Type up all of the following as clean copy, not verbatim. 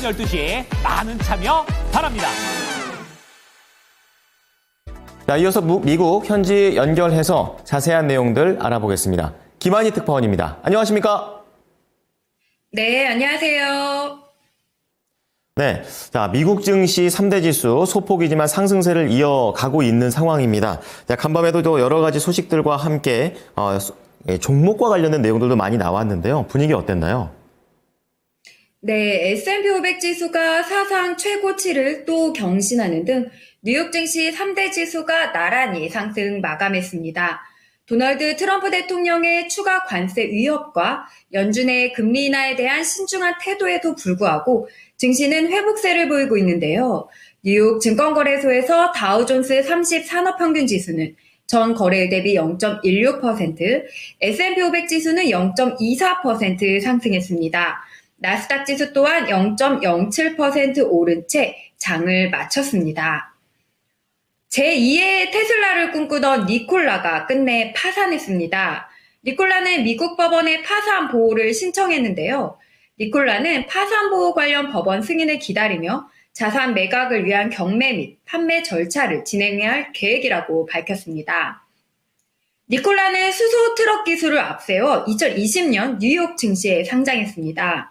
12시에 많은 참여 바랍니다. 자, 이어서 미국 현지 연결해서 자세한 내용들 알아보겠습니다. 김한희 특파원입니다. 안녕하십니까? 네, 안녕하세요. 네, 자, 미국 증시 3대 지수 소폭이지만 상승세를 이어가고 있는 상황입니다. 자, 간밤에도 또 여러 가지 소식들과 함께 종목과 관련된 내용들도 많이 나왔는데요. 분위기 어땠나요? 네, S&P 500 지수가 사상 최고치를 또 경신하는 등 뉴욕 증시 3대 지수가 나란히 상승 마감했습니다. 도널드 트럼프 대통령의 추가 관세 위협과 연준의 금리 인하에 대한 신중한 태도에도 불구하고 증시는 회복세를 보이고 있는데요. 뉴욕 증권거래소에서 다우존스 30 산업평균지수는 전 거래일 대비 0.16%, S&P 500 지수는 0.24% 상승했습니다. 나스닥 지수 또한 0.07% 오른 채 장을 마쳤습니다. 제2의 테슬라를 꿈꾸던 니콜라가 끝내 파산했습니다. 니콜라는 미국 법원에 파산 보호를 신청했는데요. 니콜라는 파산 보호 관련 법원 승인을 기다리며 자산 매각을 위한 경매 및 판매 절차를 진행할 계획이라고 밝혔습니다. 니콜라는 수소 트럭 기술을 앞세워 2020년 뉴욕 증시에 상장했습니다.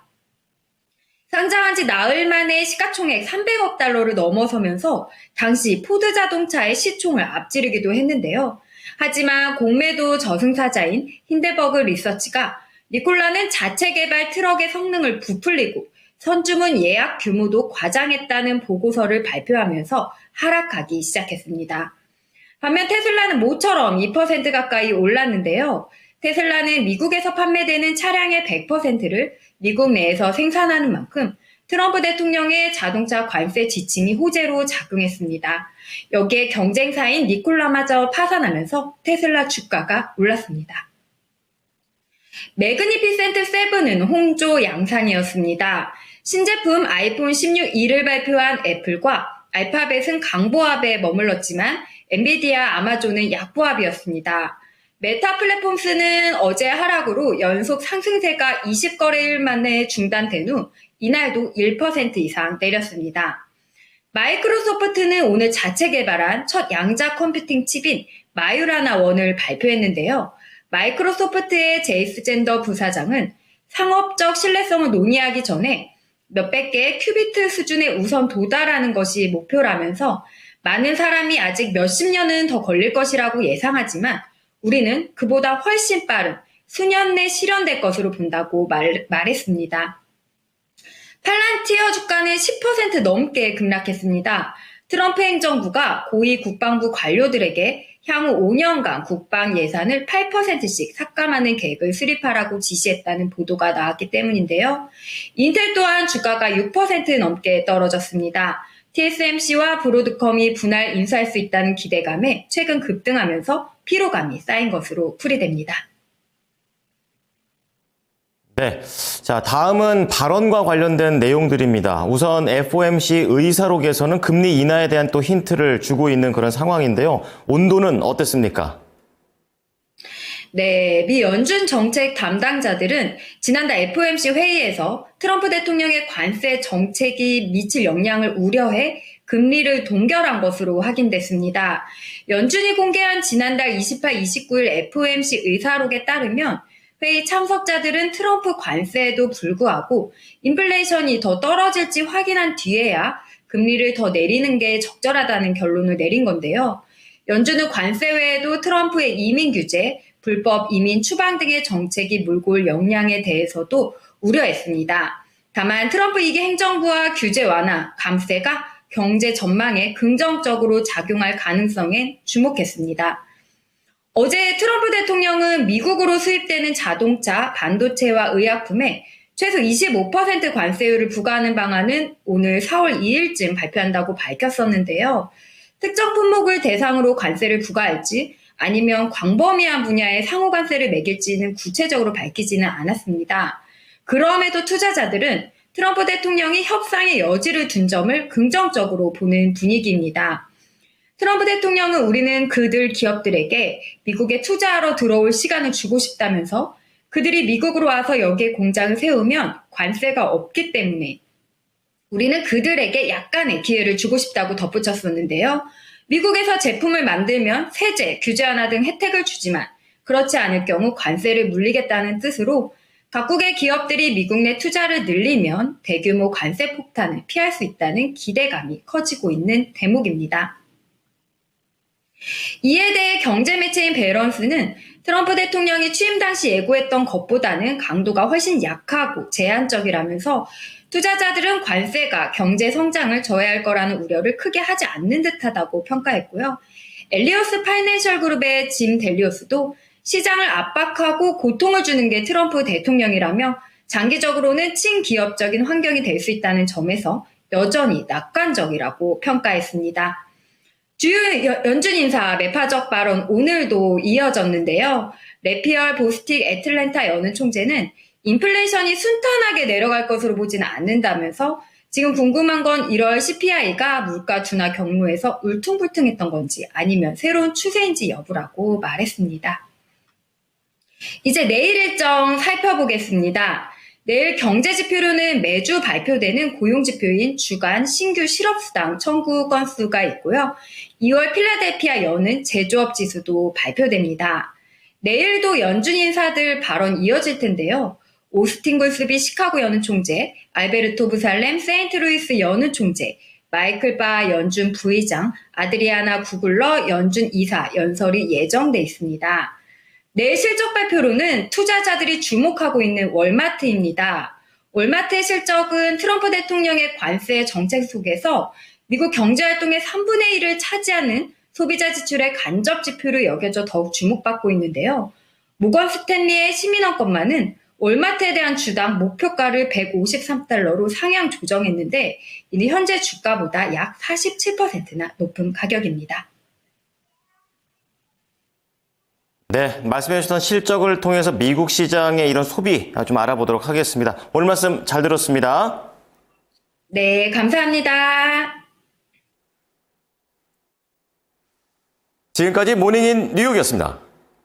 상장한 지 나흘 만에 시가총액 300억 달러를 넘어서면서 당시 포드 자동차의 시총을 앞지르기도 했는데요. 하지만 공매도 저승사자인 힌데버그 리서치가 니콜라는 자체 개발 트럭의 성능을 부풀리고 선주문 예약 규모도 과장했다는 보고서를 발표하면서 하락하기 시작했습니다. 반면 테슬라는 모처럼 2% 가까이 올랐는데요. 테슬라는 미국에서 판매되는 차량의 100%를 미국 내에서 생산하는 만큼 트럼프 대통령의 자동차 관세 지침이 호재로 작용했습니다. 여기에 경쟁사인 니콜라마저 파산하면서 테슬라 주가가 올랐습니다. 매그니피센트 7은 홍조 양상이었습니다. 신제품 아이폰 16E를 발표한 애플과 알파벳은 강보합에 머물렀지만 엔비디아, 아마존은 약보합이었습니다. 메타 플랫폼스는 어제 하락으로 연속 상승세가 20거래일 만에 중단된 후 이날도 1% 이상 내렸습니다. 마이크로소프트는 오늘 자체 개발한 첫 양자 컴퓨팅 칩인 마유라나 1을 발표했는데요. 마이크로소프트의 제이스 젠더 부사장은 상업적 신뢰성을 논의하기 전에 몇백 개의 큐비트 수준에 우선 도달하는 것이 목표라면서 많은 사람이 아직 몇십 년은 더 걸릴 것이라고 예상하지만 우리는 그보다 훨씬 빠른 수년 내 실현될 것으로 본다고 말했습니다. 팔란티어 주가는 10% 넘게 급락했습니다. 트럼프 행정부가 고위 국방부 관료들에게 향후 5년간 국방 예산을 8%씩 삭감하는 계획을 수립하라고 지시했다는 보도가 나왔기 때문인데요. 인텔 또한 주가가 6% 넘게 떨어졌습니다. TSMC와 브로드컴이 분할 인수할 수 있다는 기대감에 최근 급등하면서 피로감이 쌓인 것으로 풀이됩니다. 네. 자, 다음은 발언과 관련된 내용들입니다. 우선 FOMC 의사록에서는 금리 인하에 대한 또 힌트를 주고 있는 그런 상황인데요. 온도는 어땠습니까? 네, 미 연준 정책 담당자들은 지난달 FOMC 회의에서 트럼프 대통령의 관세 정책이 미칠 영향을 우려해 금리를 동결한 것으로 확인됐습니다. 연준이 공개한 지난달 28, 29일 FOMC 의사록에 따르면 회의 참석자들은 트럼프 관세에도 불구하고 인플레이션이 더 떨어질지 확인한 뒤에야 금리를 더 내리는 게 적절하다는 결론을 내린 건데요. 연준은 관세 외에도 트럼프의 이민 규제, 불법 이민 추방 등의 정책이 몰고 올 영향에 대해서도 우려했습니다. 다만 트럼프 2기 행정부와 규제 완화, 감세가 경제 전망에 긍정적으로 작용할 가능성에 주목했습니다. 어제 트럼프 대통령은 미국으로 수입되는 자동차, 반도체와 의약품에 최소 25% 관세율을 부과하는 방안은 오늘 4월 2일쯤 발표한다고 밝혔었는데요. 특정 품목을 대상으로 관세를 부과할지 아니면 광범위한 분야에 상호 관세를 매길지는 구체적으로 밝히지는 않았습니다. 그럼에도 투자자들은 트럼프 대통령이 협상의 여지를 둔 점을 긍정적으로 보는 분위기입니다. 트럼프 대통령은 우리는 그들 기업들에게 미국에 투자하러 들어올 시간을 주고 싶다면서 그들이 미국으로 와서 여기에 공장을 세우면 관세가 없기 때문에 우리는 그들에게 약간의 기회를 주고 싶다고 덧붙였었는데요. 미국에서 제품을 만들면 세제, 규제 완화 등 혜택을 주지만 그렇지 않을 경우 관세를 물리겠다는 뜻으로 각국의 기업들이 미국 내 투자를 늘리면 대규모 관세 폭탄을 피할 수 있다는 기대감이 커지고 있는 대목입니다. 이에 대해 경제 매체인 밸런스는 트럼프 대통령이 취임 당시 예고했던 것보다는 강도가 훨씬 약하고 제한적이라면서 투자자들은 관세가 경제 성장을 저해할 거라는 우려를 크게 하지 않는 듯하다고 평가했고요. 엘리어스 파이낸셜 그룹의 짐 델리오스도 시장을 압박하고 고통을 주는 게 트럼프 대통령이라며 장기적으로는 친기업적인 환경이 될 수 있다는 점에서 여전히 낙관적이라고 평가했습니다. 주요 연준 인사 매파적 발언 오늘도 이어졌는데요. 래피얼 보스틱 애틀랜타 여는 총재는 인플레이션이 순탄하게 내려갈 것으로 보지는 않는다면서 지금 궁금한 건 1월 CPI가 물가 둔화 경로에서 울퉁불퉁했던 건지 아니면 새로운 추세인지 여부라고 말했습니다. 이제 내일 일정 살펴보겠습니다. 내일 경제지표로는 매주 발표되는 고용지표인 주간 신규 실업수당 청구 건수가 있고요. 2월 필라델피아 여는 제조업 지수도 발표됩니다. 내일도 연준 인사들 발언 이어질 텐데요. 오스틴 골스비 시카고 여는 총재, 알베르토 부살렘 세인트루이스 여는 총재, 마이클 바 연준 부의장, 아드리아나 구글러 연준 이사 연설이 예정돼 있습니다. 내일 실적 발표로는 투자자들이 주목하고 있는 월마트입니다. 월마트의 실적은 트럼프 대통령의 관세 정책 속에서 미국 경제활동의 3분의 1을 차지하는 소비자 지출의 간접 지표로 여겨져 더욱 주목받고 있는데요. 모건 스탠리의 시민원건만은 월마트에 대한 주당 목표가를 153달러로 상향 조정했는데 이는 현재 주가보다 약 47%나 높은 가격입니다. 네, 말씀해 주셨던 실적을 통해서 미국 시장의 이런 소비 좀 알아보도록 하겠습니다. 오늘 말씀 잘 들었습니다. 네, 감사합니다. 지금까지 모닝인 뉴욕이었습니다.